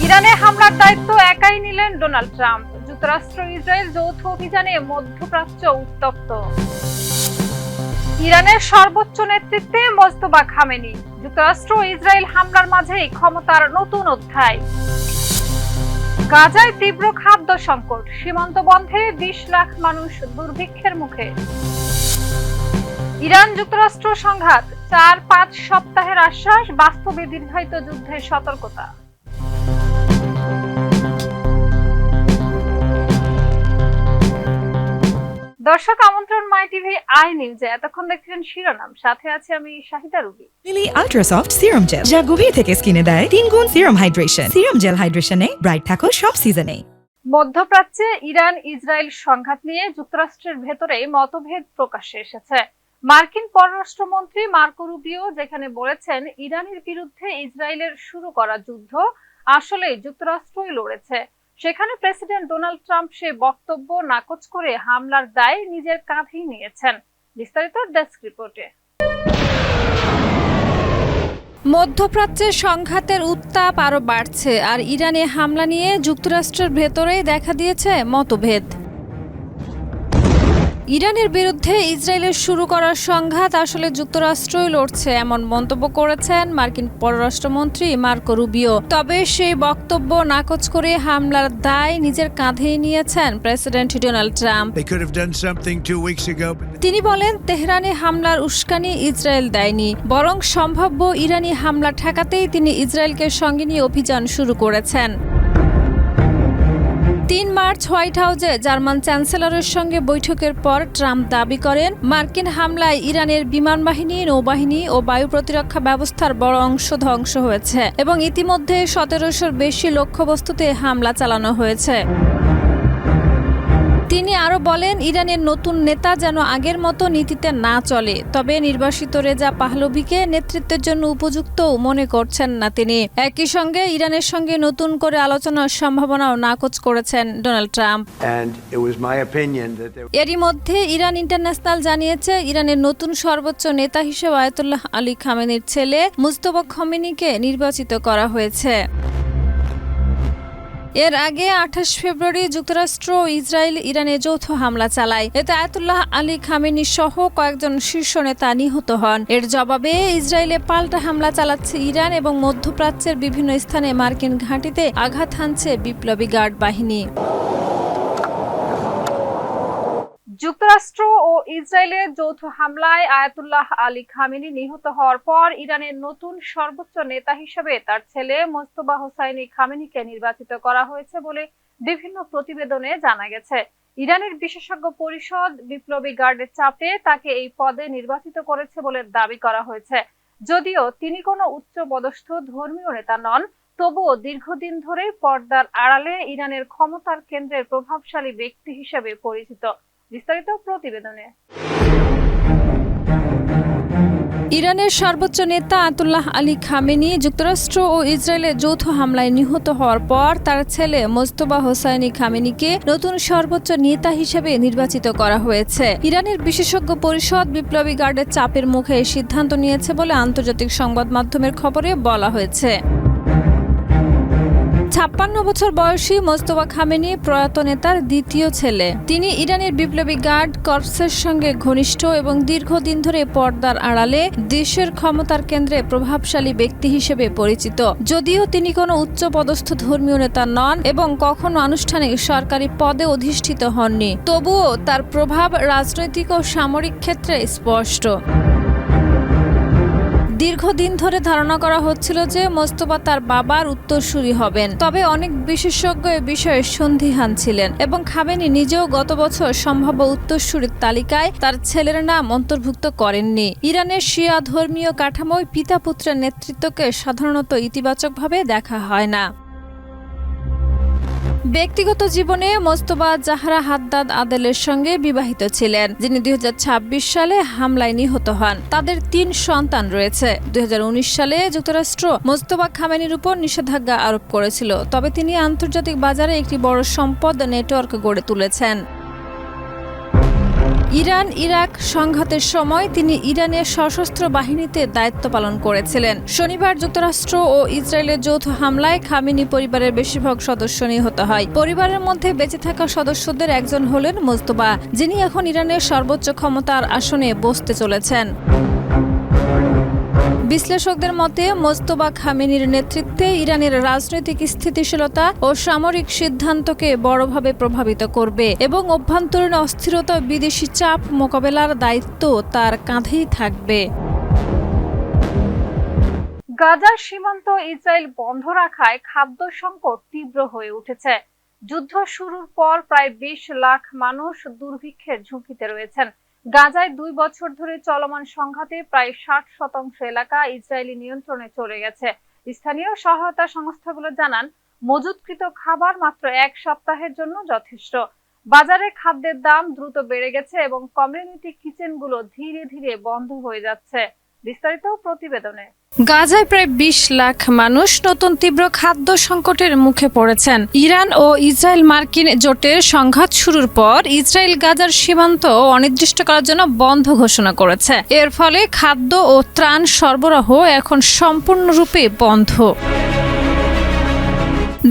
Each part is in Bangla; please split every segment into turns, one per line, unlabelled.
ইরানে হামলার দায়িত্ব একাই নিলেন ডোনাল্ড ট্রাম্প। যুক্তরাষ্ট্র ইসরায়েল যৌথ অভিযানে মধ্যপ্রাচ্য উত্তপ্ত। ইরানের সর্বোচ্চ নেতৃত্বে মোজতবা খামেনি। যুক্তরাষ্ট্র ইসরায়েল হামলার মাঝেই ক্ষমতার নতুন অধ্যায়। গাজায় তীব্র খাদ্য সংকট, সীমান্ত বন্ধে 20 লাখ মানুষ দুর্ভিক্ষের মুখে। ইরান যুক্তরাষ্ট্র সংঘাত, 4-5 সপ্তাহের আশ্বাস, বাস্তবে দীর্ঘায়িত যুদ্ধের সতর্কতা। দর্শক আমন্ত্রণ মাই টিভি আই নিউজে। এতক্ষণ দেখছেন শিরোনাম, সাথে আছে আমি Shahida Ruby.
Lily ultra soft serum gel, যা গভীর থেকে স্কিনে দেয় 3 গুণ সিরাম হাইড্রেশন। সিরাম জেল হাইড্রেশনে ব্রাইট থাকো সব সিজনে।
মধ্যপ্রাচ্যে ইরান ইসরায়েল সংঘাত নিয়ে যুক্তরাষ্ট্রের ভেতরে মতভেদ প্রকাশ্যে এসেছে। মার্কিন পররাষ্ট্রমন্ত্রী মার্কো রুবিও যেখানে বলেছেন ইরানের বিরুদ্ধে ইসরায়েলের শুরু করা যুদ্ধ আসলে যুক্তরাষ্ট্রই লড়েছে, সেখানে প্রেসিডেন্ট ডোনাল্ড ট্রাম্প সে বক্তব্য নাকচ করে হামলার দায় নিজের কাঁধেই নিয়েছেন। বিস্তারিত ডেস্ক রিপোর্টে। মধ্যপ্রাচ্যের সংঘাতের উত্তাপ আরো বাড়ছে, আর ইরানে হামলা নিয়ে যুক্তরাষ্ট্রের ভেতরেই দেখা দিয়েছে মতভেদ। ইরানের বিরুদ্ধে ইসরায়েলের শুরু করা সংঘাত আসলে যুক্তরাষ্ট্রই লড়ছে, এমন মন্তব্য করেছেন মার্কিন পররাষ্ট্রমন্ত্রী মার্কো রুবিও। তবে সেই বক্তব্য নাকচ করে হামলার দায় নিজের কাঁধেই নিয়েছেন প্রেসিডেন্ট ডোনাল্ড ট্রাম্প। তিনি বলেন, তেহরানে হামলার উস্কানি ইসরায়েল দেয়নি, বরং সম্ভাব্য ইরানি হামলা ঠেকাতেই তিনি ইসরায়েলকে সঙ্গে নিয়ে অভিযান শুরু করেছেন। 3 মার্চ হোয়াইট হাউসে জার্মান চ্যান্সেলরের সঙ্গে বৈঠকের পর ট্রাম্প দাবি করেন, মার্কিন হামলায় ইরানের বিমান বাহিনী, নৌবাহিনী ও বায়ু প্রতিরক্ষা ব্যবস্থার বড় অংশ ধ্বংস হয়েছে এবং ইতিমধ্যে 1700-র বেশি লক্ষ্যবস্তুতে হামলা চালানো হয়েছে। তিনি আরো বলেন, ইরানের নতুন নেতা যেন আগের মতো নীতিতে না চলে, তবে নির্বাসিত রেজা পাহলভিকে নেতৃত্বের জন্য উপযুক্ত মনে করছেন না তিনি। একই সঙ্গে ইরানের সঙ্গে নতুন করে আলোচনার সম্ভাবনাও নাকচ করেছেন ডোনাল্ড ট্রাম্প। এরই মধ্যে ইরান ইন্টারন্যাশনাল জানিয়েছে, ইরানের নতুন সর্বোচ্চ নেতা হিসেবে আয়াতুল্লাহ আলী খামেনির ছেলে মুজতবা খামেনিকে নির্বাচিত করা হয়েছে। এর আগে 28 ফেব্রুয়ারি যুক্তরাষ্ট্র ও ইসরায়েল ইরানে যৌথ হামলা চালায়। এতে আয়াতুল্লাহ আলী খামেনি সহ কয়েকজন শীর্ষ নেতা নিহত হন। এর জবাবে ইসরায়েলে পাল্টা হামলা চালাচ্ছে ইরান এবং মধ্যপ্রাচ্যের বিভিন্ন স্থানে মার্কিন ঘাঁটিতে আঘাত হানছে বিপ্লবী গার্ড বাহিনী। যুক্তরাষ্ট্র ও ইসরায়েলের যৌথ হামলায় আয়াতুল্লাহ আলী খামেনি নিহত হওয়ার পর ইরানের নতুন সর্বোচ্চ নেতা হিসেবে তার ছেলে মোজতবা হোসাইনি খামেনিকে নির্বাচিত করা হয়েছে বলে বিভিন্ন প্রতিবেদনে জানা গেছে। ইরানের বিশেষজ্ঞ পরিষদ বিপ্লবী গার্ডের চাপে তাকে এই পদে নির্বাচিত করেছে বলে দাবি করা হয়েছে। যদিও তিনি কোনো উচ্চ পদস্থ ধর্মীয় নেতা নন, তবুও দীর্ঘদিন ধরে পর্দার আড়ালে ইরানের ক্ষমতার কেন্দ্রের প্রভাবশালী ব্যক্তি হিসেবে পরিচিত। বিস্তারিত প্রতিবেদনে। ইরানের সর্বোচ্চ নেতা আয়াতুল্লাহ আলী খামেনি যুক্তরাষ্ট্র ও ইসরায়েলের যৌথ হামলায় নিহত হওয়ার পর তার ছেলে মোজতবা হোসাইনি খামেনিকে নতুন সর্বোচ্চ নেতা হিসেবে নির্বাচিত করা হয়েছে। ইরানের বিশেষজ্ঞ পরিষদ বিপ্লবী গার্ডের চাপের মুখে সিদ্ধান্ত নিয়েছে বলে আন্তর্জাতিক সংবাদ মাধ্যমের খবরে বলা হয়েছে। 56 বছর বয়সী মোজতবা খামেনি প্রয়াত নেতার দ্বিতীয় ছেলে। তিনি ইরানের বিপ্লবী গার্ড কর্পসের সঙ্গে ঘনিষ্ঠ এবং দীর্ঘদিন ধরে পর্দার আড়ালে দেশের ক্ষমতার কেন্দ্রে প্রভাবশালী ব্যক্তি হিসেবে পরিচিত। যদিও তিনি কোনো উচ্চপদস্থ ধর্মীয় নেতা নন এবং কখনো আনুষ্ঠানিক সরকারি পদে অধিষ্ঠিত হননি, তবুও তার প্রভাব রাজনৈতিক ও সামরিক ক্ষেত্রে স্পষ্ট। দীর্ঘদিন ধরে ধারণা করা হচ্ছিল যে মোজতবা তার বাবার উত্তরসূরি হবেন, তবে অনেক বিশেষজ্ঞ এ বিষয়ে সন্দিহান ছিলেন এবং খামেনি নিজেও গত বছর সম্ভাব্য উত্তরসূরির তালিকায় তার ছেলের নাম অন্তর্ভুক্ত করেননি। ইরানের শিয়া ধর্মীয় কাঠামোয় পিতা পুত্রের নেতৃত্বকে সাধারণত ইতিবাচকভাবে দেখা হয় না। ব্যক্তিগত জীবনে মোজতবা জাহরা হাদ্দাদ আদেলের সঙ্গে বিবাহিত ছিলেন, যিনি 2026 সালে হামলায় নিহত হন। তাদের 3 সন্তান রয়েছে। 2019 সালে যুক্তরাষ্ট্র মোজতবা খামেনির উপর নিষেধাজ্ঞা আরোপ করেছিল, তবে তিনি আন্তর্জাতিক বাজারে একটি বড় সম্পদ নেটওয়ার্ক গড়ে তুলেছেন।
ইরান ইরাক সংঘাতের সময় তিনি ইরানের সশস্ত্র বাহিনীতে দায়িত্ব পালন করেছিলেন। শনিবার যুক্তরাষ্ট্র ও ইসরায়েলের যৌথ হামলায় খামেনি পরিবারের বেশিরভাগ সদস্য নিহত হয়। পরিবারের মধ্যে বেঁচে থাকা সদস্যদের একজন হলেন মোজতবা, যিনি এখন ইরানের সর্বোচ্চ ক্ষমতার আসনে বসতে চলেছেন। বিশ্লেষকদের মতে মোজতবা খামেনির নেতৃত্বে ইরানের রাজনৈতিক স্থিতিশীলতা ও সামরিক সিদ্ধান্তকে বড়ভাবে প্রভাবিত করবে এবং অভ্যন্তরীণ অস্থিরতা বিদেশি চাপ মোকাবেলার দায়িত্ব তার কাঁধেই থাকবে।
গাজার সীমান্ত ইসরায়েল বন্ধ রাখায় খাদ্য সংকট তীব্র হয়ে উঠেছে। যুদ্ধ শুরুর পর প্রায় 20 লাখ মানুষ দুর্ভিক্ষের ঝুঁকিতে রয়েছেন। গাজায় 2 বছর ধরে চলমান সংঘাতে প্রায় 60% এলাকা ইসরায়েলি নিয়ন্ত্রণে চলে গেছে। স্থানীয় সহায়তা সংস্থাগুলো জানান, মজুতকৃত খাবার মাত্র 1 সপ্তাহের জন্য যথেষ্ট। বাজারে খাদ্যের দাম দ্রুত বেড়ে গেছে এবং কমিউনিটি কিচেনগুলো ধীরে ধীরে বন্ধ হয়ে যাচ্ছে। বিস্তারিত প্রতিবেদনে।
গাজায় প্রায় 20 লাখ মানুষ নতুন তীব্র খাদ্য সংকটের মুখে পড়েছেন। ইরান ও ইসরায়েল মার্কিন জোটের সংঘাত শুরুর পর ইসরায়েল গাজার সীমান্ত অনির্দিষ্টকালের জন্য বন্ধ ঘোষণা করেছে। এর ফলে খাদ্য ও ত্রাণ সরবরাহ এখন সম্পূর্ণরূপে বন্ধ।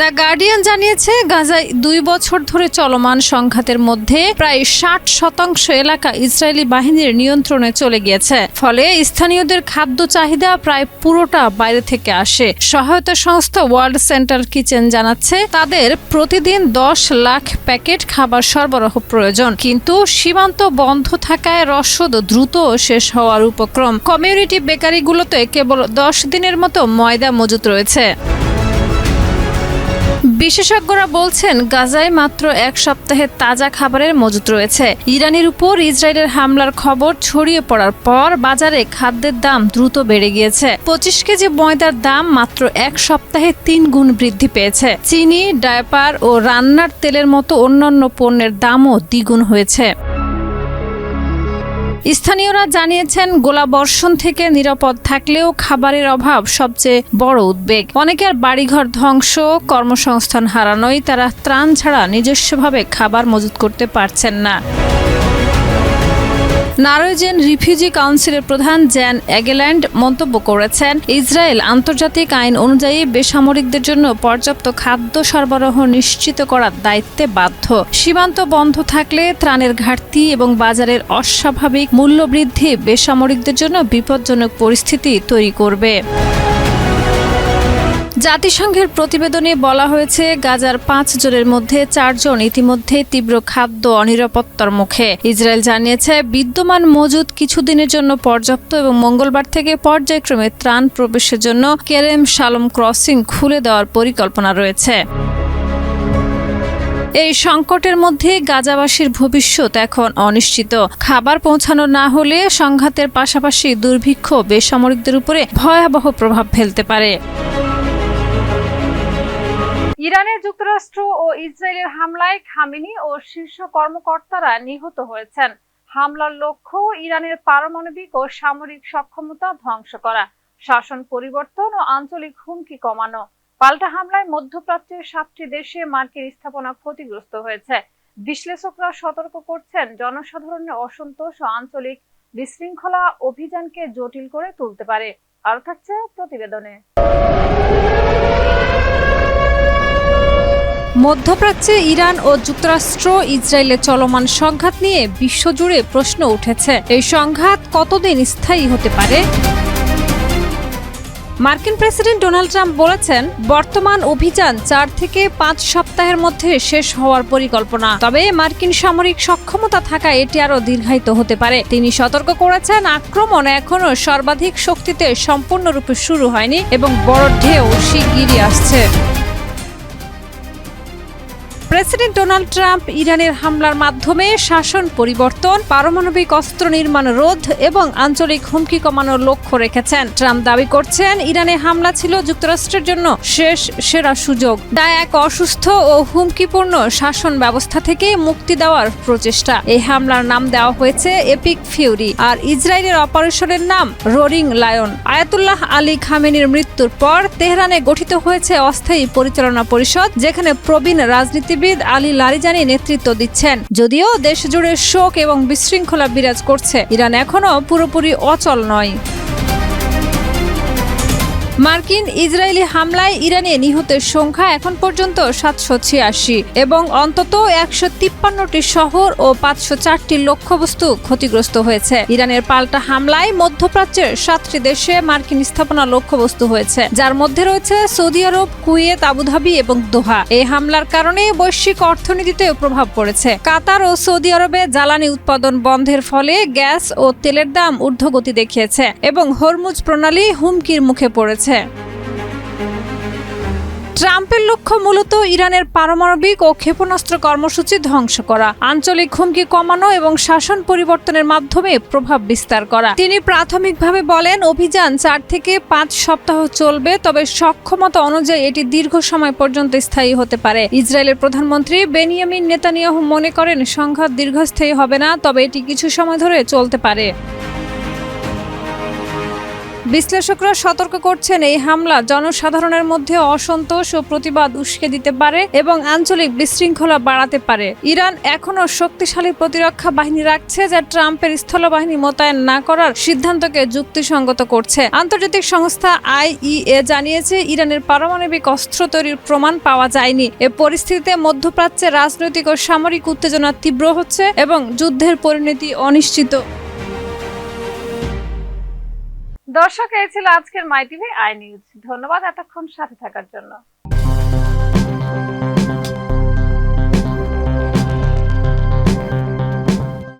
দ্য গার্ডিয়ান জানিয়েছে, গাজায় 2 বছর ধরে চলমান সংঘাতের মধ্যে প্রায় 60% এলাকা ইসরায়েলি বাহিনীর নিয়ন্ত্রণে চলে গিয়েছে। ফলে স্থানীয়দের খাদ্য চাহিদা প্রায় পুরোটা বাইরে থেকে আসে। সহায়তা সংস্থা ওয়ার্ল্ড সেন্ট্রাল কিচেন জানাচ্ছে, তাদের প্রতিদিন 10 লাখ প্যাকেট খাবার সরবরাহ প্রয়োজন, কিন্তু সীমান্ত বন্ধ থাকায় রসদ দ্রুত শেষ হওয়ার উপক্রম। কমিউনিটি বেকারিগুলোতে কেবল 10 দিনের মতো ময়দা মজুত রয়েছে। বিশেষজ্ঞরা বলছেন, গাজায় মাত্র 1 সপ্তাহের তাজা খাবারের মজুত রয়েছে। ইরানের উপর ইসরায়েলের হামলার খবর ছড়িয়ে পড়ার পর বাজারে খাদ্যের দাম দ্রুত বেড়ে গিয়েছে। 25 কেজি ময়দার দাম মাত্র 1 সপ্তাহে 3 গুণ বৃদ্ধি পেয়েছে। চিনি, ডায়পার ও রান্নার তেলের মতো অন্যান্য পণ্যের দামও দ্বিগুণ হয়েছে। স্থানীয়রা জানিয়েছেন, গোলাবর্ষণ থেকে নিরাপদ থাকলেও খাবারের অভাব সবচেয়ে বড় উদ্বেগ। অনেকের বাড়িঘর ধ্বংস, কর্মসংস্থান হারানোয় তারা ত্রাণ ছাড়া নিজস্বভাবে খাবার মজুত করতে পারছেন না। নরওয়েজিয়ান রিফিউজি কাউন্সিলের প্রধান জ্যান এগেল্যান্ড মন্তব্য করেছেন, ইসরায়েল আন্তর্জাতিক আইন অনুযায়ী বেসামরিকদের জন্য পর্যাপ্ত খাদ্য সরবরাহ নিশ্চিত করার দায়িত্বে বাধ্য। সীমান্ত বন্ধ থাকলে ত্রাণের ঘাটতি এবং বাজারের অস্বাভাবিক মূল্যবৃদ্ধি বেসামরিকদের জন্য বিপজ্জনক পরিস্থিতি তৈরি করবে। জাতিসংঘের প্রতিবেদনে বলা হয়েছে, গাজার 5 জনের মধ্যে 4 জন ইতিমধ্যে তীব্র খাদ্য অনিরাপত্তার মুখে। ইসরায়েল জানিয়েছে, বিদ্যমান মজুদ কিছুদিনের জন্য পর্যাপ্ত এবং মঙ্গলবার থেকে পর্যায়ক্রমে ত্রাণ প্রবেশের জন্য কেরেম শালম ক্রসিং খুলে দেওয়ার পরিকল্পনা রয়েছে। এই সংকটের মধ্যে গাজাবাসীর ভবিষ্যৎ এখন অনিশ্চিত। খাবার পৌঁছানো না হলে সংঘাতের পাশাপাশি দুর্ভিক্ষ বেসামরিকদের উপরে ভয়াবহ প্রভাব ফেলতে পারে।
ইরানে যুক্তরাষ্ট্র ও ইসরায়েলের হামলায় খামেনি ও শীর্ষ কর্মকর্তারা নিহত হয়েছেন। হামলার লক্ষ্য ইরানের পারমাণবিক ও সামরিক সক্ষমতা ধ্বংস করা, শাসন পরিবর্তন ও আঞ্চলিক হুমকি কমানো। পাল্টা হামলায় মধ্যপ্রাচ্যের 7টি দেশে মার্কিন স্থাপনা ক্ষতিগ্রস্ত হয়েছে। বিশ্লেষকরা সতর্ক করছেন, জনসাধারণের অসন্তোষ ও আঞ্চলিক বিশৃঙ্খলা অভিযানকে জটিল করে তুলতে পারে। আরো থাকছে প্রতিবেদনে।
মধ্যপ্রাচ্যে ইরান ও যুক্তরাষ্ট্র ইসরায়েলের চলমান সংঘাত নিয়ে বিশ্বজুড়ে প্রশ্ন উঠেছে, এই সংঘাত কতদিন স্থায়ী হতে পারে? মার্কিন প্রেসিডেন্ট ডোনাল্ড ট্রাম্প বলেছেন, বর্তমান অভিযান 4 থেকে 5 সপ্তাহের মধ্যে শেষ হওয়ার পরিকল্পনা। তবে মার্কিন সামরিক সক্ষমতা থাকায় এটি আরও দীর্ঘায়িত হতে পারে। তিনি সতর্ক করেছেন, আক্রমণ এখনও সর্বাধিক শক্তিতে সম্পূর্ণরূপে শুরু হয়নি এবং বড় ঢেউ শিগগিরই আসছে। প্রেসিডেন্ট ডোনাল্ড ট্রাম্প ইরানের হামলার মাধ্যমে শাসন পরিবর্তন, পারমাণবিক অস্ত্র নির্মাণ রোধ এবং আঞ্চলিক হুমকি কমানোর লক্ষ্য রেখেছেন। ট্রাম্প দাবি করছেন, ইরানে হামলা ছিল যুক্তরাষ্ট্রের জন্য সেরা সুযোগ, যা এক অসুস্থ ও হুমকিপূর্ণ শাসন ব্যবস্থা থেকে মুক্তি দেওয়ার প্রচেষ্টা। এই হামলার নাম দেওয়া হয়েছে এপিক ফিউরি, আর ইসরায়েলের অপারেশনের নাম রোরিং লায়ন। আয়াতুল্লাহ আলী খামেনির মৃত্যুর পর তেহরানে গঠিত হয়েছে অস্থায়ী পরিচালনা পরিষদ, যেখানে প্রবীণ রাজনীতিবিদ রশিদ আলী লারিজানি নেতৃত্ব দিচ্ছেন। যদিও দেশ জুড়ে শোক এবং বিশৃঙ্খলা বিরাজ করছে, ইরান এখনো পুরোপুরি অচল নয়। মার্কিন ইসরায়েলি হামলায় ইরানে নিহতের সংখ্যা এখন পর্যন্ত 786 এবং অন্তত 153টি শহর ও 504টি লক্ষ্যবস্তু ক্ষতিগ্রস্ত হয়েছে। ইরানের পাল্টা হামলায় মধ্যপ্রাচ্যের 7টি দেশে মার্কিন স্থাপনা লক্ষ্যবস্তু হয়েছে, যার মধ্যে রয়েছে সৌদি আরব, কুয়েত, আবুধাবি এবং দোহা। এই হামলার কারণে বৈশ্বিক অর্থনীতিতেও প্রভাব পড়েছে। কাতার ও সৌদি আরবে জ্বালানি উৎপাদন বন্ধের ফলে গ্যাস ও তেলের দাম ঊর্ধ্বগতি দেখিয়েছে এবং হরমুজ প্রণালী হুমকির মুখে পড়েছে। ট্রাম্পের লক্ষ্য মূলত ইরানের পারমাণবিক ও ক্ষেপণাস্ত্র কর্মসূচি ধ্বংস করা, আঞ্চলিক হুমকি কমানো এবং শাসন পরিবর্তনের মাধ্যমে প্রভাব বিস্তার করা। তিনি প্রাথমিকভাবে বলেন, অভিযান 4 থেকে 5 সপ্তাহ চলবে, তবে সক্ষমতা অনুযায়ী এটি দীর্ঘ সময় পর্যন্ত স্থায়ী হতে পারে। ইসরায়েলের প্রধানমন্ত্রী বেনিয়ামিন নেতানিয়াহু মনে করেন, সংঘাত দীর্ঘস্থায়ী হবে না, তবে এটি কিছু সময় ধরে চলতে পারে। বিশ্লেষকরা সতর্ক করছেন, এই হামলা জনসাধারণের মধ্যে অসন্তোষ ও প্রতিবাদ উস্কে দিতে পারে এবং আঞ্চলিক বিশৃঙ্খলা বাড়াতে পারে। ইরান এখনও শক্তিশালী প্রতিরক্ষা বাহিনী রাখছে, যা ট্রাম্পের স্থলবাহিনী মোতায়েন না করার সিদ্ধান্তকে যুক্তিসঙ্গত করছে। আন্তর্জাতিক সংস্থা IAEA জানিয়েছে, ইরানের পারমাণবিক অস্ত্র তৈরির প্রমাণ পাওয়া যায়নি। এ পরিস্থিতিতে মধ্যপ্রাচ্যে রাজনৈতিক ও সামরিক উত্তেজনা তীব্র হচ্ছে এবং যুদ্ধের পরিণতি অনিশ্চিত।
দর্শক, এই ছিল আজকের মাই টিভি আই নিউজ। ধন্যবাদ এতক্ষণ সাথে থাকার জন্য।